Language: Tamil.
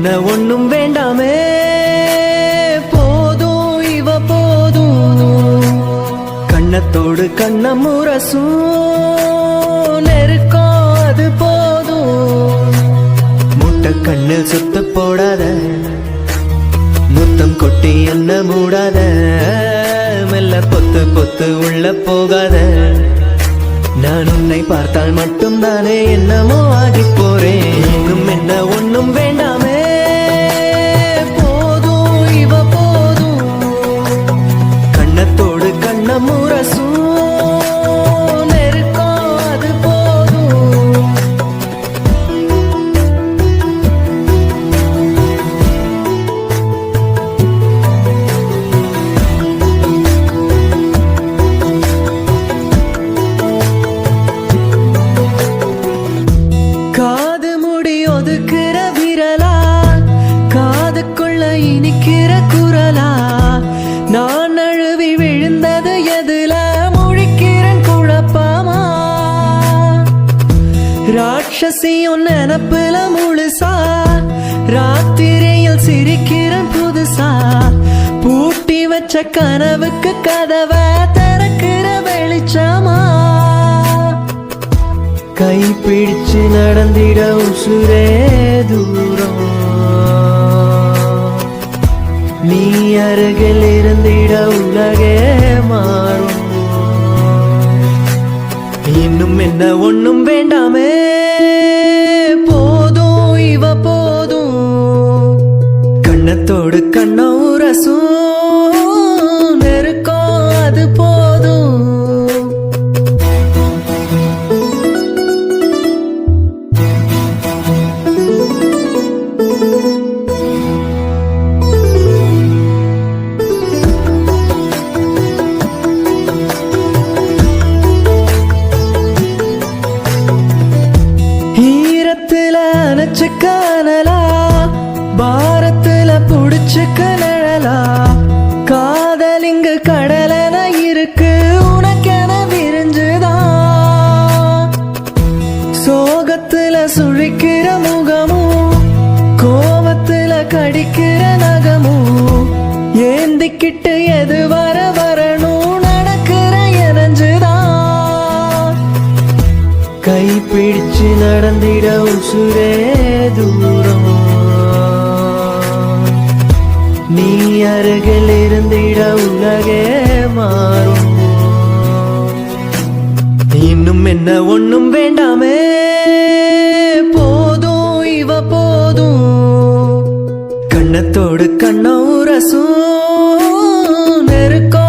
என்ன ஒண்ணும் வேண்டாமே, போதும் இவ போதும். கண்ணத்தோடு கண்ணம் முரசும் நெருக்கம் அது போதும். முட்டை கண்ணில் சுத்த போடாத, முத்தம் கொட்டி என்ன மூடாத, மெல்ல பொத்து பொத்து உள்ள போகாத. நான் உன்னை பார்த்தால் மட்டும் தானே என்னமோ ஆகி போறேன். இன்னும் என்ன ஒண்ணும் வேண்டாமே, போதும் இவ போதும். கண்ணத்தோடு கண்ணம் முரசும் நெருக்கம் அது போதும். காது முடி ஒதுக்குற விரலா, காதுக்குள்ள இனிக்கிற குரலா, நான் அழுவி விழுந்தது எதுல முழிக்கிறேன் குழப்பமா. ராட்சசியும் நினப்புல முழுசா, ராத்திரியில் சிரிக்கிறேன் புதுசா. பூட்டி வச்ச கனவுக்கு கதவை திறக்கிற வெளிச்சமா. கை பிடிச்சு நடந்திட உசுரே தூரம், நீ அருகில் இருந்திட உலகே மாறும். இன்னும் என்ன ஒண்ணும் வேண்டாமே, போதும் இவ போதும். கண்ணத்தோடு கண்ணம் உரசும் நெருக்கம் அது போதும். ஈரத்துல அணைச்சு காணலா, பாரத்துல புடிச்சு கனழலா. காதல் இங்கு கடலென இருக்கு, உனக்கென விரிஞ்சுதான். சோகத்துல சுழிக்கிற முகமும், கோவத்துல கடிக்கிற நகமும். ஏந்திக்கிட்டு எது வர வரணும், நடக்கிற எனஞ்சுதான். கை பிடிச்சு நடந்திட உசுரே தூரம், நீ அருகில் இருந்திட உலகே மாறும். இன்னும் என்ன ஒண்ணும் வேண்டாமே, போதும் இவ போதும். கண்ணத்தோடு கண்ணம் உரசும் நெருக்கம்